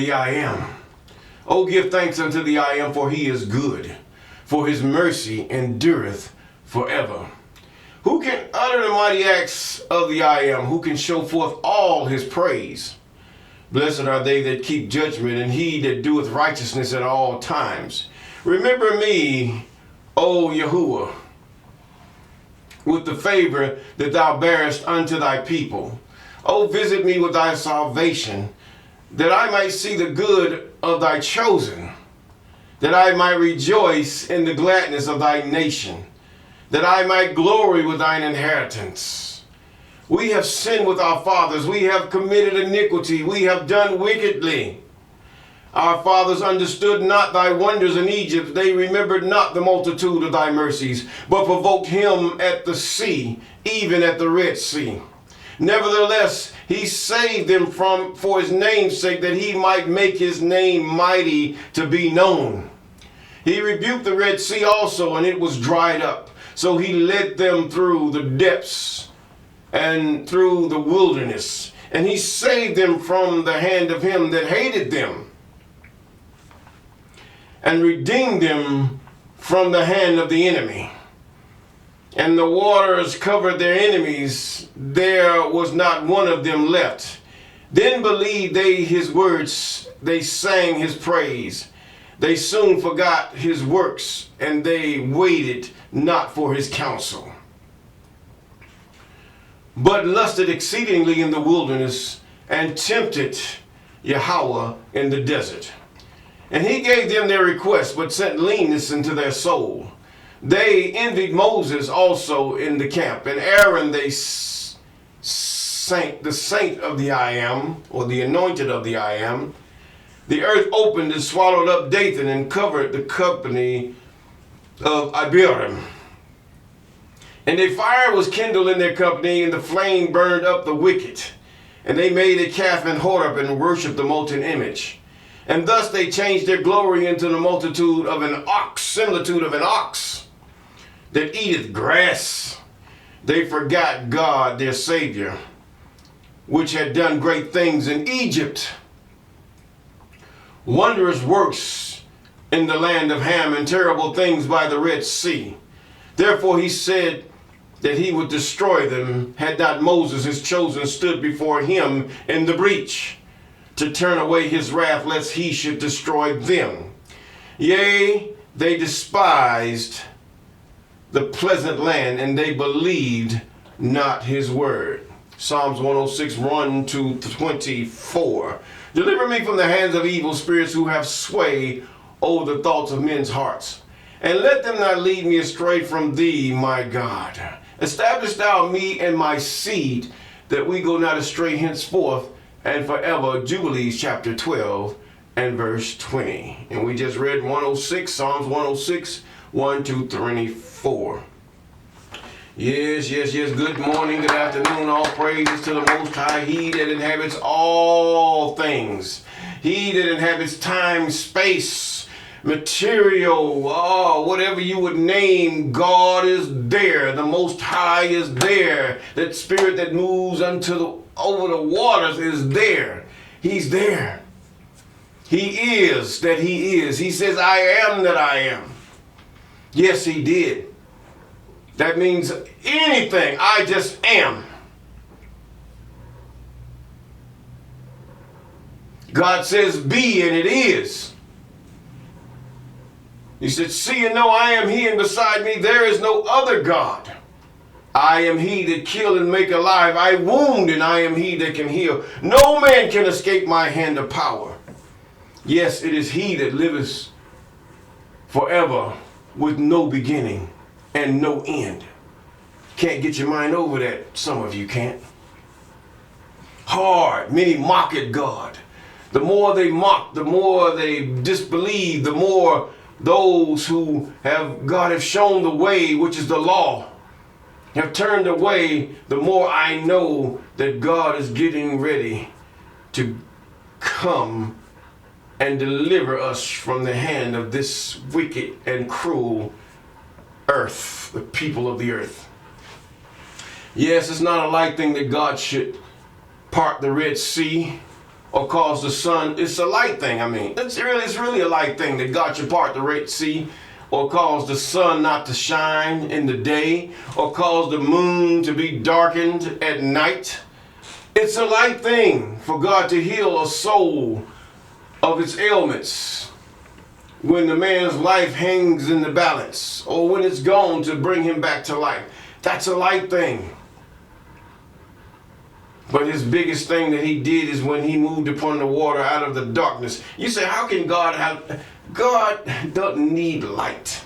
the I Am. Oh, give thanks unto the I Am, for he is good, for his mercy endureth forever. Who can utter the mighty acts of the I Am? Who can show forth all his praise? Blessed are they that keep judgment, and he that doeth righteousness at all times. Remember me, O Yahuwah, with the favor that thou bearest unto thy people. O visit me with thy salvation, that I might see the good of thy chosen, that I might rejoice in the gladness of thy nation, that I might glory with thine inheritance. We have sinned with our fathers. We have committed iniquity. We have done wickedly. Our fathers understood not thy wonders in Egypt. They remembered not the multitude of thy mercies, but provoked him at the sea, even at the Red Sea. Nevertheless, he saved them for his name's sake, that he might make his name mighty to be known. He rebuked the Red Sea also, and it was dried up. So he led them through the depths and through the wilderness. And he saved them from the hand of him that hated them, and redeemed them from the hand of the enemy. And the waters covered their enemies, there was not one of them left. Then believed they his words, they sang his praise. They soon forgot his works, and they waited not for his counsel, but lusted exceedingly in the wilderness, and tempted Yahweh in the desert. And he gave them their request, but sent leanness into their soul. They envied Moses also in the camp, and Aaron they sank, the saint of the I Am, or the anointed of the I Am. The earth opened and swallowed up Dathan, and covered the company of Abiram. And a fire was kindled in their company, and the flame burned up the wicked. And they made a calf in Horeb, and worshipped the molten image. And thus they changed their glory into the multitude of an ox, similitude of an ox that eateth grass. They forgot God, their Savior, which had done great things in Egypt, wondrous works in the land of Ham, and terrible things by the Red Sea. Therefore he said that he would destroy them, had not Moses his chosen stood before him in the breach, to turn away his wrath, lest he should destroy them. Yea, they despised the pleasant land, and they believed not his word. Psalms 106, 1 to 24. Deliver me from the hands of evil spirits, who have sway over the thoughts of men's hearts. And let them not lead me astray from thee, my God. Establish thou me and my seed, that we go not astray henceforth and forever. Jubilees chapter 12 and verse 20. And we just read 106, Psalms 106, 1 to 24. Yes. Good morning, good afternoon. All praises to the Most High. He that inhabits all things. He that inhabits time, space, material, whatever you would name, God is there. The Most High is there. That spirit that moves over the waters is there. He's there. He is that he is. He says, I am that I am. Yes, he did. That means anything. I just am. God says be, and it is. He said, see and know I am he, and beside me there is no other God. I am he that kill and make alive. I wound, and I am he that can heal. No man can escape my hand of power. Yes, it is he that liveth forever, with no beginning and no end. Can't get your mind over that. Some of you can't. Hard. Many mock at God. The more they mock, the more they disbelieve, the more those who God have shown the way, which is the law, have turned away, the more I know that God is getting ready to come and deliver us from the hand of this wicked and cruel earth, the people of the earth. Yes, it's not a light thing that God should part the Red Sea. or cause the sun, it's a light thing. I mean, it's really a light thing that God should part the Red Sea, or cause the sun not to shine in the day, or cause the moon to be darkened at night. It's a light thing for God to heal a soul of its ailments when the man's life hangs in the balance, or when it's gone, to bring him back to life. That's a light thing. But his biggest thing that he did is when he moved upon the water out of the darkness. You say, how can God have... God doesn't need light.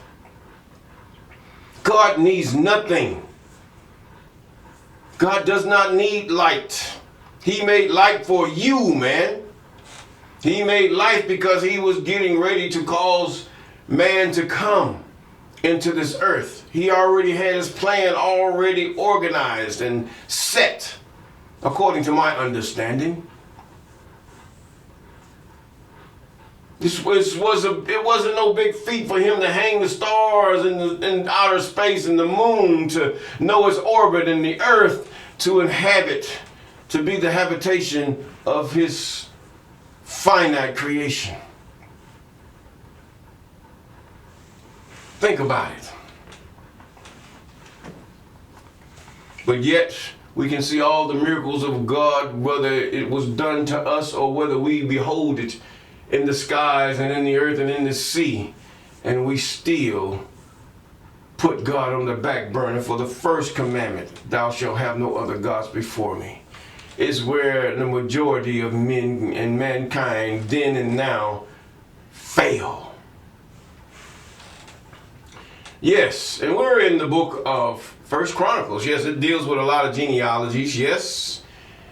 God needs nothing. God does not need light. He made light for you, man. He made light because he was getting ready to cause man to come into this earth. He already had his plan already organized and set, according to my understanding. It wasn't no big feat for him to hang the stars in outer space and the moon to know its orbit and the earth to inhabit, to be the habitation of his finite creation. Think about it. But yet, we can see all the miracles of God, whether it was done to us or whether we behold it in the skies and in the earth and in the sea, and we still put God on the back burner. For the first commandment, thou shalt have no other gods before me, is where the majority of men and mankind then and now fail. Yes, and we're in the book of First Chronicles. Yes, it deals with a lot of genealogies. Yes.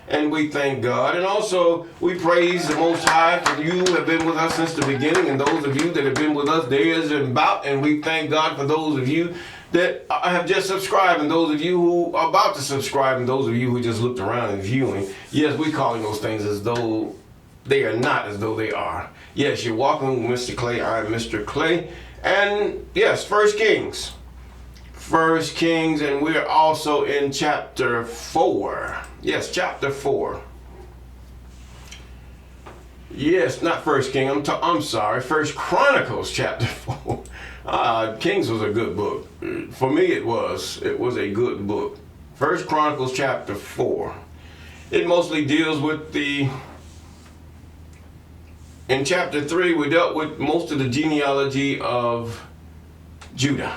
And we thank God. And also, we praise the Most High for you who have been with us since the beginning, and those of you that have been with us days and about. And we thank God for those of you that have just subscribed, and those of you who are about to subscribe, and those of you who just looked around and viewing. Yes, we're calling those things as though they are not as though they are. Yes, you're welcome, Mr. Clay. I'm Mr. Clay. And yes, First Kings. First Kings, and we're also in chapter 4. Yes, chapter 4. Yes, not First King. I'm sorry. First Chronicles, chapter 4. Kings was a good book. For me, it was. It was a good book. First Chronicles, chapter 4. It mostly deals with the... In chapter 3, we dealt with most of the genealogy of Judah.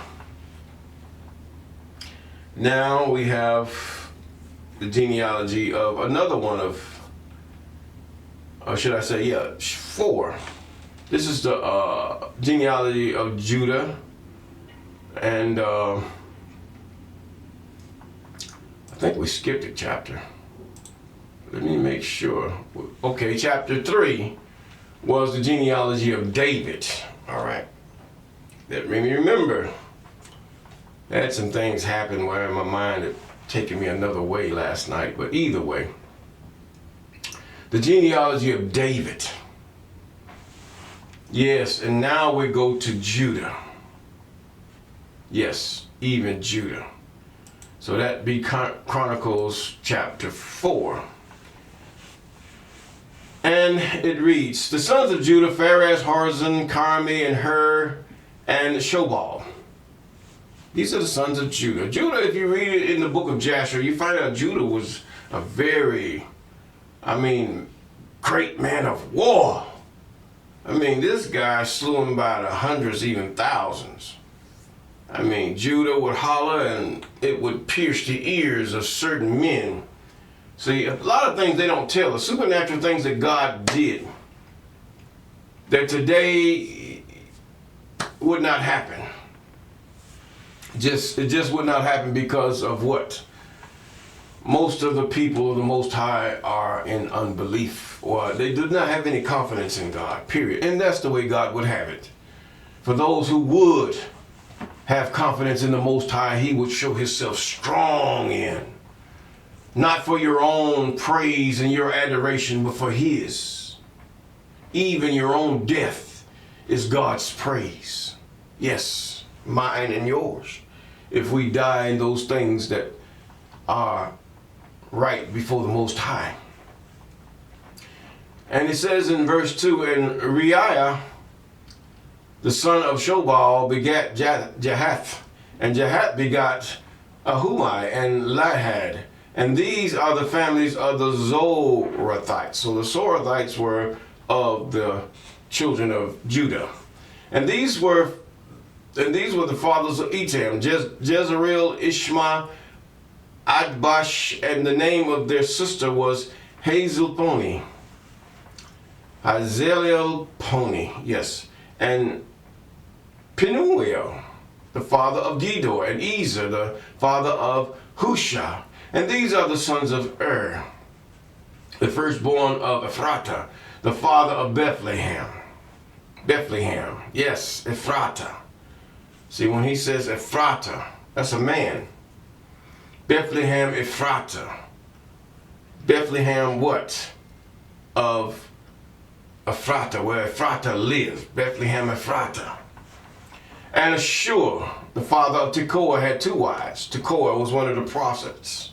Now we have the genealogy of another one of, or should I say, 4. This is the genealogy of Judah, and I think we skipped a chapter. Let me make sure. Okay, chapter 3 was the genealogy of David. All right. Let me remember. I had some things happen where my mind had taken me another way last night, but either way, the genealogy of David. Yes, and now we go to Judah. Yes, even Judah. So that be Chronicles chapter 4. And it reads, the sons of Judah, Pharez, Harzan, Carmi, and Hur, and Shobal. These are the sons of Judah. Judah, if you read it in the book of Jasher, you find out Judah was a very, great man of war. This guy slew him by the hundreds, even thousands. Judah would holler and it would pierce the ears of certain men. See, a lot of things they don't tell, the supernatural things that God did, that today would not happen. It just would not happen because of what? Most of the people of the Most High are in unbelief, or they do not have any confidence in God, period. And that's the way God would have it. For those who would have confidence in the Most High, he would show himself strong in. Not for your own praise and your adoration, but for his. Even your own death is God's praise. Yes, mine and yours. If we die in those things that are right before the Most High. And it says in verse 2, and Reiah, the son of Shobal, begat Jahath, and Jahath begot Ahumai and Lahad. And these are the families of the Zorathites. So the Zorathites were of the children of Judah. And these were the fathers of Etam, Jezreel, Ishma, Adbash, and the name of their sister was Hazelponi. Hazelponi, yes. And Penuel, the father of Gedor, and Ezer, the father of Husha. And these are the sons of the firstborn of Ephratah, the father of Bethlehem. Bethlehem, yes, Ephratah. See, when he says Ephratah, that's a man. Bethlehem, Ephratah. Bethlehem, what? Of Ephratah, where Ephratah lived. Bethlehem, Ephratah. And Ashur, the father of Tekoa, had two wives. Tekoa was one of the prophets.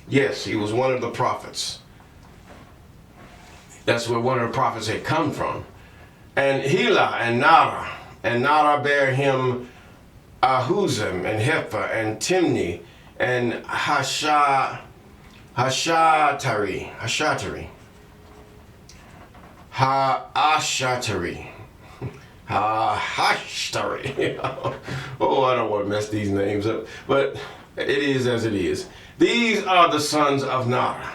Yes, he was one of the prophets. That's where one of the prophets had come from. And Helah and Nara. And Nara bare him Ahuzim and Hepha and Timni and Hashatari. Ha'ashatari. Oh, I don't want to mess these names up, but it is as it is. These are the sons of Nara.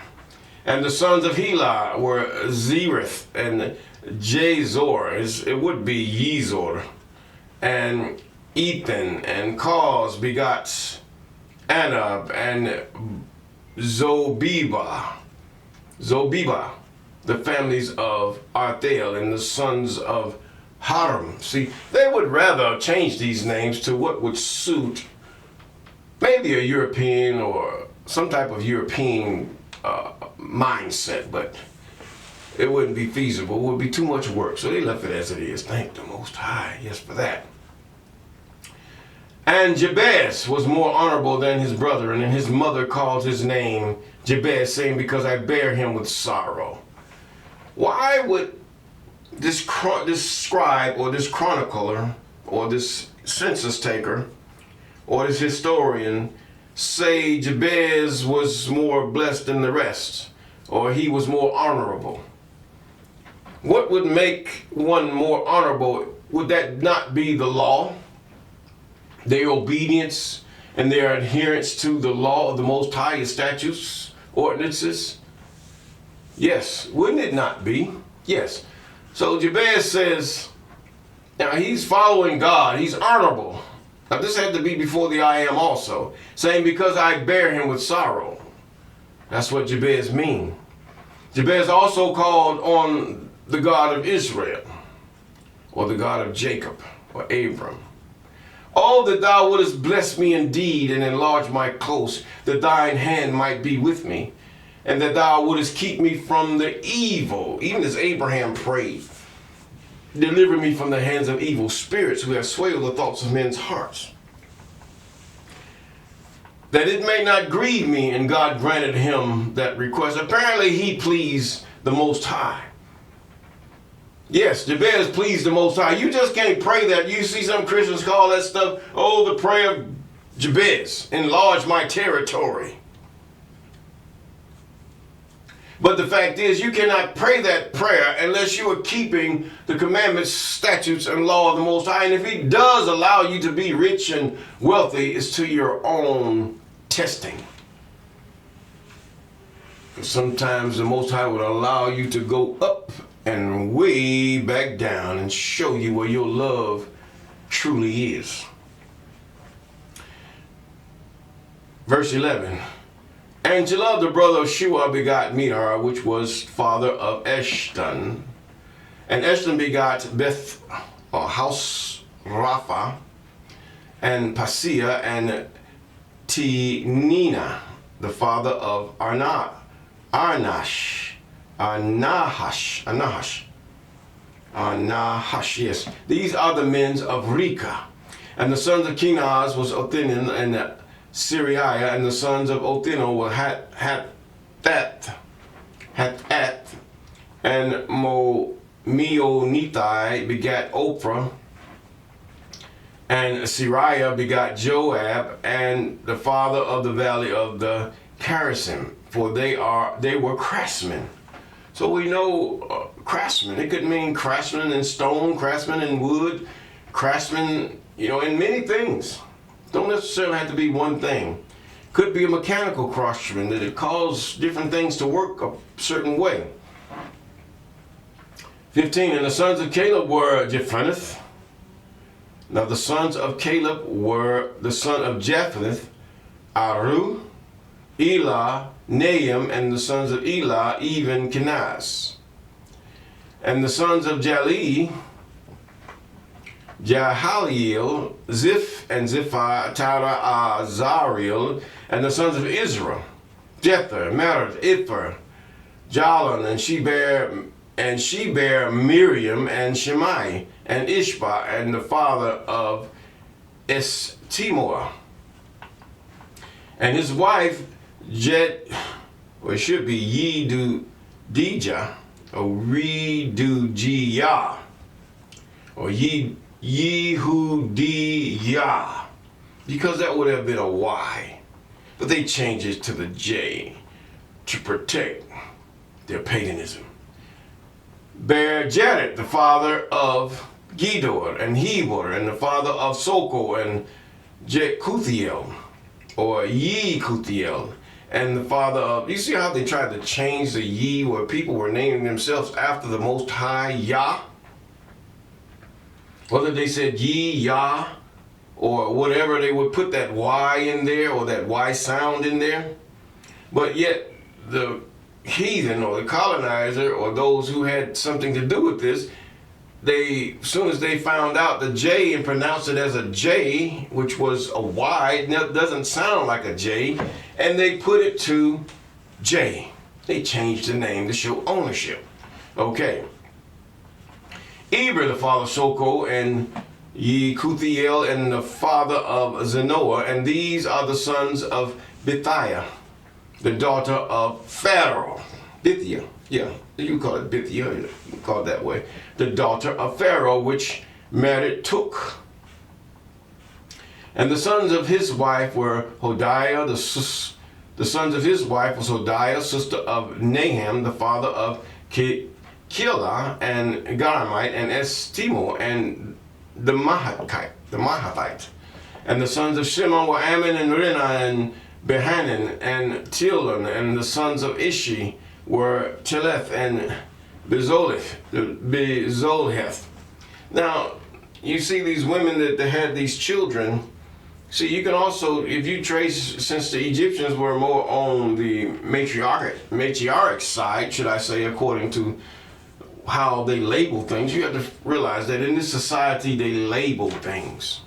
And the sons of Helah were Zereth and Jazor. It would be Yezor. And Ethan and Cause begot Anab and Zobeba, the families of Arthael, and the sons of Haram. See, they would rather change these names to what would suit maybe a European or some type of European mindset, but it wouldn't be feasible. It would be too much work. So they left it as it is. Thank the Most High, yes, for that. And Jabez was more honorable than his brethren, and his mother called his name Jabez, saying, because I bear him with sorrow. Why would this scribe or this chronicler or this census taker or this historian say Jabez was more blessed than the rest, or he was more honorable? What would make one more honorable? Would that not be the law? Their obedience and their adherence to the law of the Most High, His statutes, ordinances? Yes, wouldn't it not be? Yes. So Jabez says, now he's following God, he's honorable. Now this had to be before the I am also, saying, because I bear him with sorrow. That's what Jabez mean. Jabez also called on the God of Israel, or the God of Jacob, or Abram. Oh, that thou wouldest bless me indeed and enlarge my coast, that thine hand might be with me, and that thou wouldest keep me from the evil, even as Abraham prayed. Deliver me from the hands of evil spirits who have swayed the thoughts of men's hearts, that it may not grieve me. And God granted him that request. Apparently he pleased the Most High. Yes, Jabez pleased the Most High. You just can't pray that. You see some Christians call that stuff, oh, the prayer of Jabez, enlarge my territory. But the fact is, you cannot pray that prayer unless you are keeping the commandments, statutes, and law of the Most High. And if he does allow you to be rich and wealthy, it's to your own testing. Sometimes the Most High would allow you to go up and way back down and show you where your love truly is. Verse 11. And Jalad, the brother of Shua, begot Medar, which was father of Eshton. And Eshton begot House Rapha, and Paseah, and Tinina, the father of Arnahash, yes. These are the men of Reka. And the sons of Kenaz was Othniel and Siriah, and the sons of Othniel were Hatat, And Meonithai begat Ophrah, and Sariah begot Joab, and the father of the valley of the Karasim, for they were craftsmen. So we know craftsmen. It could mean craftsmen in stone, craftsmen in wood, craftsmen, in many things. Don't necessarily have to be one thing. Could be a mechanical craftsman that it calls different things to work a certain way. 15, and the sons of Caleb were Jephunneh. Now the sons of Caleb were the son of Jephunneh, Aru, Elah, Nahum, and the sons of Elah, even Kenaz. And the sons of Jali, Jahaliel, Ziph, and Ziphah, Tara, Azariel, and the sons of Israel, Jether, Mered, Ipher, Jalon, and she bare Miriam and Shemai and Ishba, and the father of Estimoa. And his wife, it should be Yedudijah, or Redujiyah, or Yehudiyah, because that would have been a Y. But they changed it to the J to protect their paganism. Bear Jared, the father of Gedor, and Hebor, and the father of Soko, and Jekuthiel, or Yekuthiel, and the father of, you see how they tried to change the Ye, where people were naming themselves after the Most High Yah? Whether they said Ye, Yah, or whatever, they would put that Y in there, or that Y sound in there. But yet, the heathen, or the colonizer, or those who had something to do with this, as soon as they found out the J and pronounced it as a J, which was a Y, it doesn't sound like a J, and they put it to J. They changed the name to show ownership. Okay. Eber, the father of Soko, and Yekuthiel, and the father of Zanoah, and these are the sons of Bithiah, the daughter of Pharaoh. Bithia, yeah, you call it Bithia, you call it that way. The daughter of Pharaoh, which married Took. And the sons of his wife were Hodiah, the sons of his wife was Hodiah, sister of Nahum, the father of Keilah, and Garamite, and Estimo, and the Mahathite. And the sons of Shimon were Ammon, and Rinah, and Behanan, and Tilon, and the sons of Ishi were Cheleth and Bezolheth. Now, you see these women that had these children. See, you can also, if you trace, since the Egyptians were more on the matriarch side, should I say, according to how they label things, you have to realize that in this society they label things.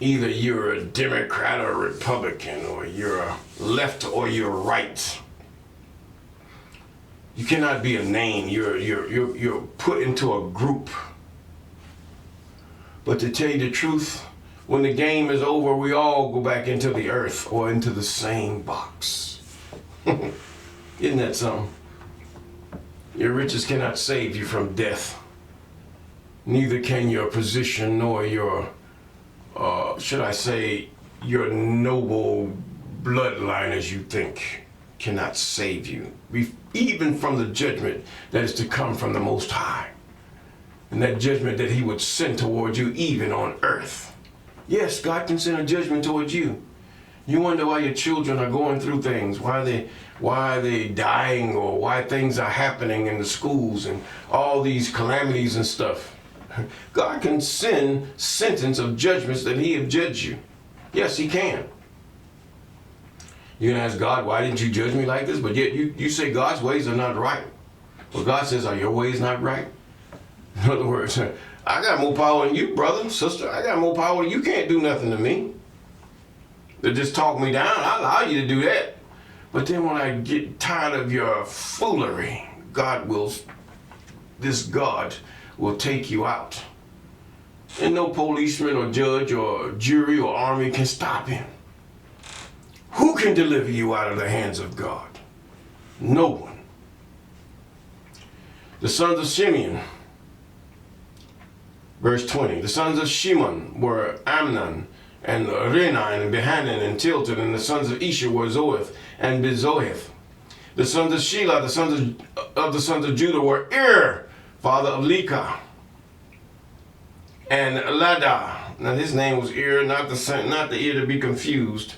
Either you're a Democrat or a Republican, or you're a left or you're right. You cannot be a name. You're put into a group. But to tell you the truth, when the game is over, we all go back into the earth or into the same box. Isn't that something? Your riches cannot save you from death. Neither can your position nor your should I say, your noble bloodline, as you think, cannot save you, even from the judgment that is to come from the Most High, and that judgment that He would send towards you even on earth. Yes, God can send a judgment towards you. You wonder why your children are going through things, why are they dying, or why things are happening in the schools and all these calamities and stuff. God can send sentence of judgments that He have judged you. Yes, He can. You can ask God, why didn't you judge me like this? But yet you say God's ways are not right. Well, God says, are your ways not right? In other words, I got more power than you, brother, sister. I got more power. You can't do nothing to me. To just talk me down, I allow you to do that. But then when I get tired of your foolery, this God will take you out. And no policeman or judge or jury or army can stop Him. Who can deliver you out of the hands of God? No one. The sons of Simeon, verse 20. The sons of Shimon were Amnon and Renan and Behanan and Tilton, and the sons of Isha were Zoeth and Bezoeth. The sons of Shelah, the sons of Judah were father of Lekah, and Ladah. Now his name was not the ear to be confused.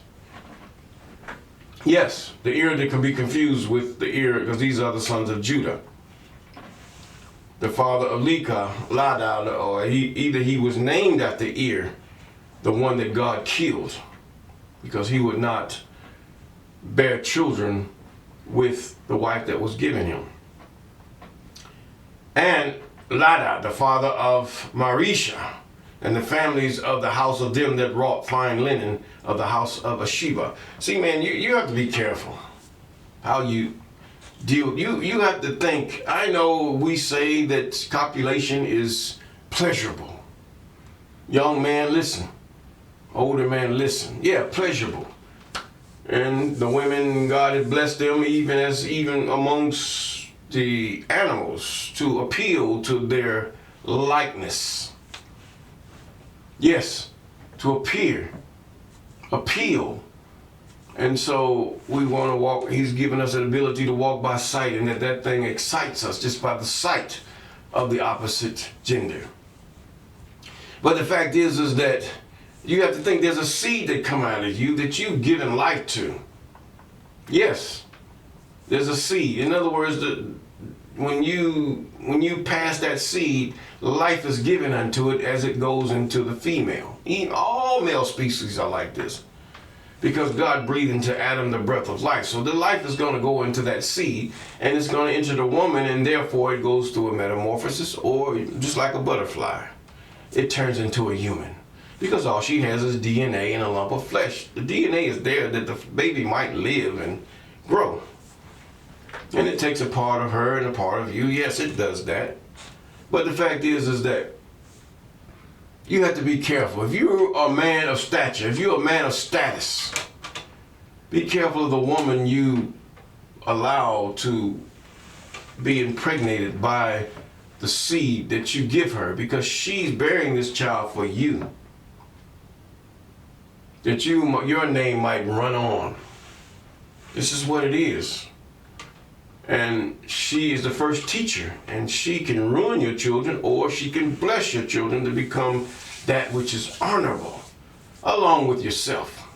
Yes, the ear that can be confused with the ear, because these are the sons of Judah. The father of Lekah, Ladah, or either he was named after ear, the one that God killed, because he would not bear children with the wife that was given him. And Ladah, the father of Marisha, and the families of the house of them that wrought fine linen of the house of Asheba. See, man, you have to be careful how you deal. You have to think. I know we say that copulation is pleasurable. Young man, listen. Older man, listen. Yeah, pleasurable. And the women, God had blessed them even amongst the animals to appeal to their likeness. Yes, to appeal. And so we want to walk. He's given us an ability to walk by sight, and that thing excites us just by the sight of the opposite gender. But the fact is that you have to think there's a seed that come out of you that you've given life to. Yes, there's a seed. In other words, when you pass that seed, life is given unto it as it goes into the female. Even all male species are like this, because God breathed into Adam the breath of life. So the life is going to go into that seed, and it's going to enter the woman, and therefore it goes through a metamorphosis, or just like a butterfly, it turns into a human. Because all she has is DNA and a lump of flesh. The DNA is there that the baby might live and grow. And it takes a part of her and a part of you. Yes, it does that. But the fact is that you have to be careful. If you're a man of stature, if you're a man of status, be careful of the woman you allow to be impregnated by the seed that you give her, because she's bearing this child for you, that your name might run on. This is what it is. And she is the first teacher, and she can ruin your children, or she can bless your children to become that which is honorable, along with yourself.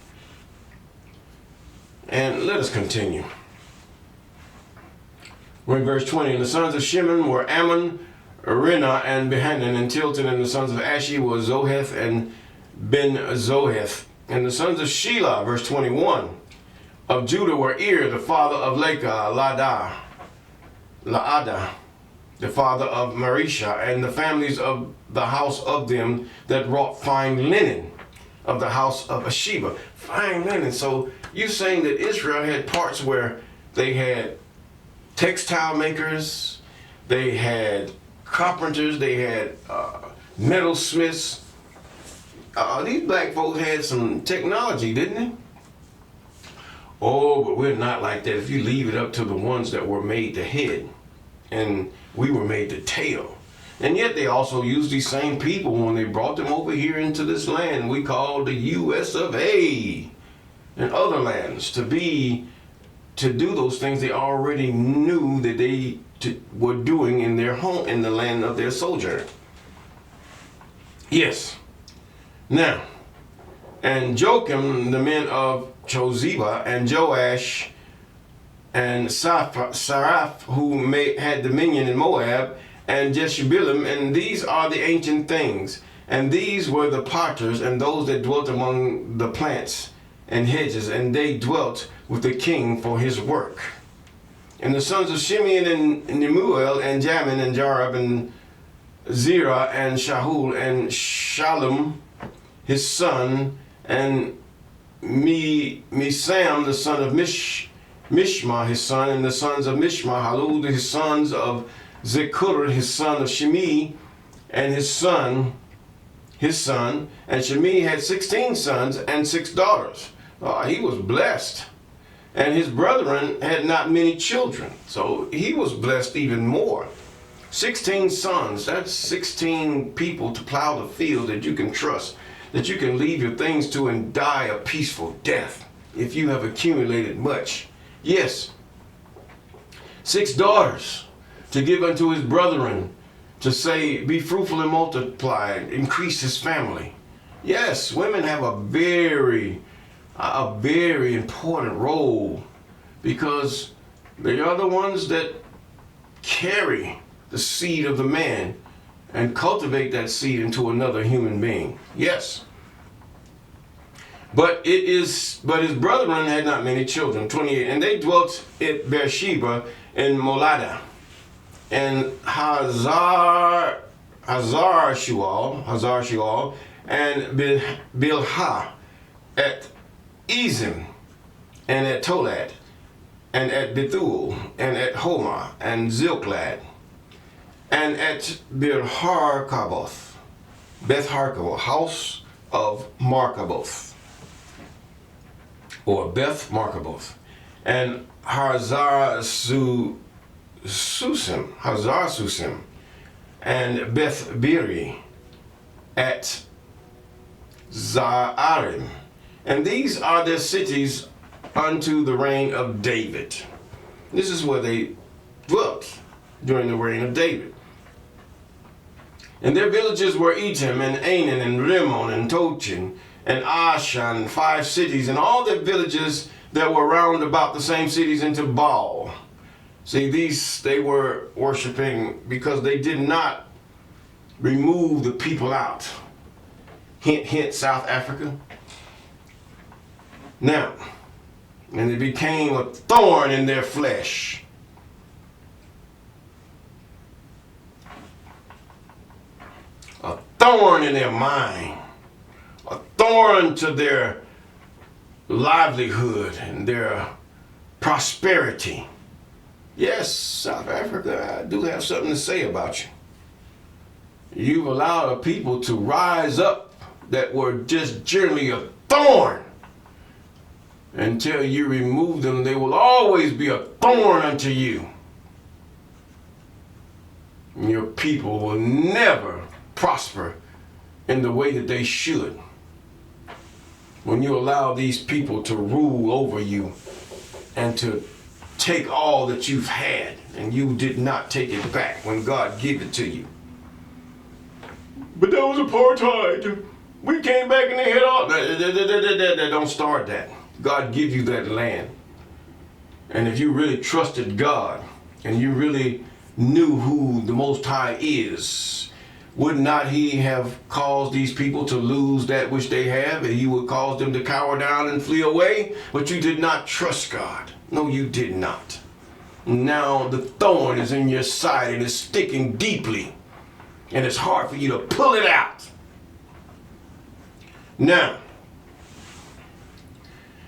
And let us continue. We're in verse 20. And the sons of Shimon were Ammon, Rena, and Behanan, and Tilton, and the sons of Ashi were Zoheth and Ben-Zoheth. And the sons of Shelah, verse 21, of Judah were the father of Lekah, Laadah, the father of Marisha, and the families of the house of them that wrought fine linen of the house of Asheba. Fine linen. So you're saying that Israel had parts where they had textile makers, they had carpenters, they had metalsmiths. These black folks had some technology, didn't they? Oh, but we're not like that. If you leave it up to the ones that were made the head, and we were made the tail. And yet they also used these same people when they brought them over here into this land we call the U.S. of A. and other lands to do those things they already knew that they were doing in their home, in the land of their sojourn. Yes. Now, and Joachim, the men of Chozeba, and Joash, and Saraph, who had dominion in Moab, and Jeshubilim, and these are the ancient things. And these were the potters, and those that dwelt among the plants and hedges, and they dwelt with the king for his work. And the sons of Shimeon and Nemuel, and Jamin, and Jarab, and Zerah, and Shahul, and Shalom, his son, and Misam, the son of Mishma, his son, and the sons of Mishma, Halud, his sons of Zekur, his son of Shimi, and his son, and Shimi had 16 sons and 6 daughters. He was blessed. And his brethren had not many children, so he was blessed even more. 16 sons, that's 16 people to plow the field that you can trust, that you can leave your things to and die a peaceful death if you have accumulated much. Yes, 6 daughters to give unto his brethren, to say, be fruitful and multiply, increase his family. Yes, women have a very important role, because they are the ones that carry the seed of the man and cultivate that seed into another human being. Yes. But his brethren had not many children. 28. And they dwelt at Beersheba and Molada, and Hazar-Shual, and Bilhah, at Ezim, and at Tolad, and at Bethuel, and at Homa, and Zilklad, and at Beth-Harkaboth, house of Markaboth, or Beth Markaboth, and Hazar-Susim, and Beth Biri, at Zaarim. And these are their cities unto the reign of David. This is where they dwelt during the reign of David. And their villages were Etam, and Anan, and Rimmon, and Tochin, and Ashan, 5 cities, and all their villages that were round about the same cities into Baal. See, these they were worshiping because they did not remove the people out. Hint, hint, South Africa. Now, and it became a thorn in their flesh. A thorn in their mind. A thorn to their livelihood and their prosperity. Yes, South Africa, I do have something to say about you. You've allowed a people to rise up that were just generally a thorn. Until you remove them, they will always be a thorn unto you. And your people will never prosper in the way that they should. When you allow these people to rule over you and to take all that you've had, and you did not take it back when God gave it to you. But that was apartheid. We came back and they had all. Don't start that. God give you that land. And if you really trusted God and you really knew who the Most High is, would not he have caused these people to lose that which they have, and he would cause them to cower down and flee away? But you did not trust God. No, you did not. Now the thorn is in your side and it's sticking deeply, and it's hard for you to pull it out. Now,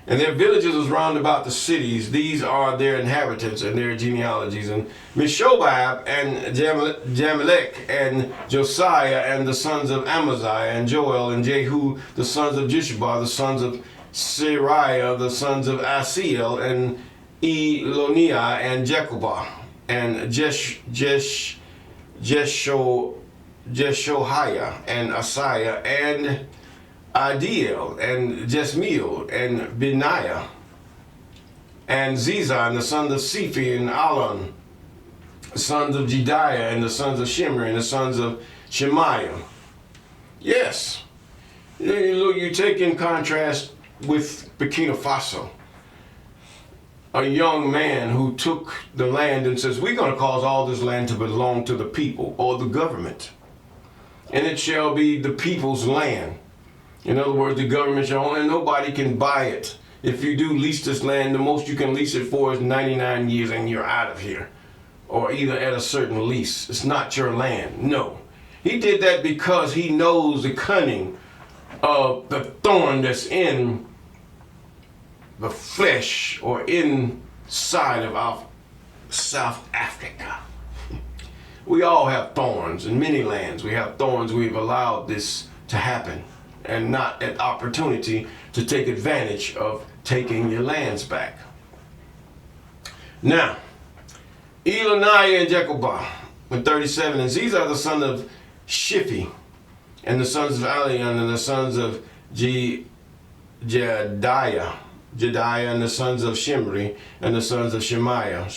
and their villages was round about the cities. These are their inhabitants and their genealogies. And Meshobab and Jamelech and Josiah and the sons of Amaziah and Joel and Jehu, the sons of Jishbah, the sons of Sariah, the sons of Asiel and Eloniah and Jekubah and Jeshoiah and Asaiah and Adiel and Jesmiel and Benaiah and Zizah and the sons of Sephi and Alon, the sons of Jediah and the sons of Shimri and the sons of Shemaiah. Yes, you take in contrast with Burkina Faso, a young man who took the land and says, we're going to cause all this land to belong to the people or the government, and it shall be the people's land. In other words, the government shall own, and nobody can buy it. If you do lease this land, the most you can lease it for is 99 years and you're out of here. Or either at a certain lease. It's not your land. No. He did that because he knows the cunning of the thorn that's in the flesh or inside of our South Africa. We all have thorns in many lands. We have thorns. We've allowed this to happen, and not an opportunity to take advantage of taking your lands back. Now, Eloniah and Jekubah, and 37. And these are the sons of Shiphi, and the sons of Alian, and the sons of Jediah, and the sons of Shimri, and the sons of Shemaiah.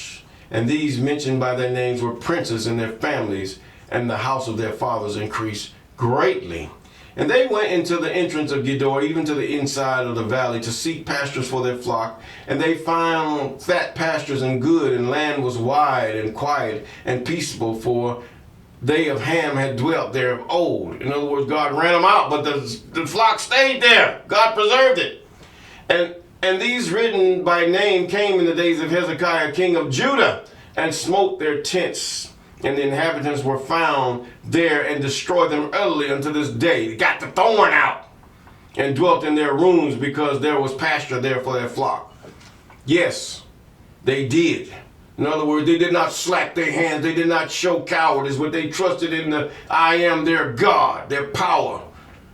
And these mentioned by their names were princes and their families, and the house of their fathers increased greatly. And they went into the entrance of Gedor, even to the inside of the valley, to seek pastures for their flock. And they found fat pastures and good, and land was wide and quiet and peaceable, for they of Ham had dwelt there of old. In other words, God ran them out, but the flock stayed there. God preserved it. And these written by name came in the days of Hezekiah, king of Judah, and smote their tents. And the inhabitants were found there and destroyed them utterly unto this day. They got the thorn out and dwelt in their rooms, because there was pasture there for their flock. Yes, they did. In other words, they did not slack their hands. They did not show cowardice, but they trusted in the I am their God, their power.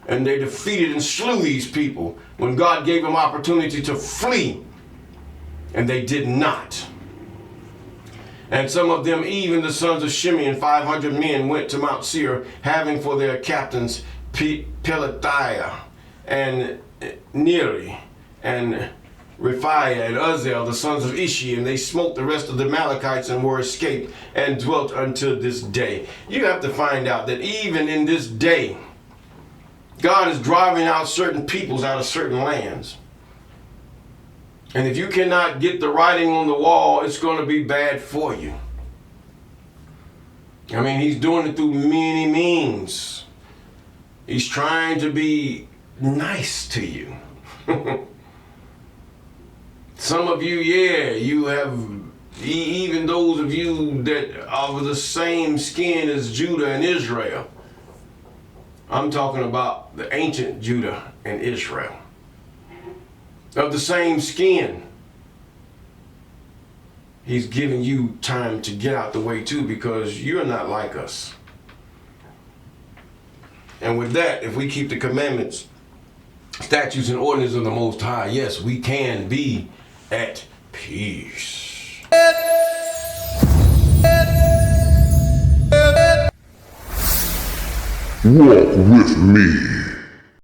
And they defeated and slew these people when God gave them opportunity to flee. And they did not. And some of them, even the sons of Shimei, 500 men, went to Mount Seir, having for their captains Pelathiah and Neri and Rephaiah and Uzziel, the sons of Ishi, and they smote the rest of the Amalekites and were escaped and dwelt unto this day. You have to find out that even in this day, God is driving out certain peoples out of certain lands. And if you cannot get the writing on the wall, it's going to be bad for you. I mean, he's doing it through many means. He's trying to be nice to you. Some of you, you have, even those of you that are of the same skin as Judah and Israel. I'm talking about the ancient Judah and Israel. Of the same skin. He's giving you time to get out the way too, because you're not like us. And with that, if we keep the commandments, statutes, and ordinances of the Most High, yes, we can be at peace. Walk with me.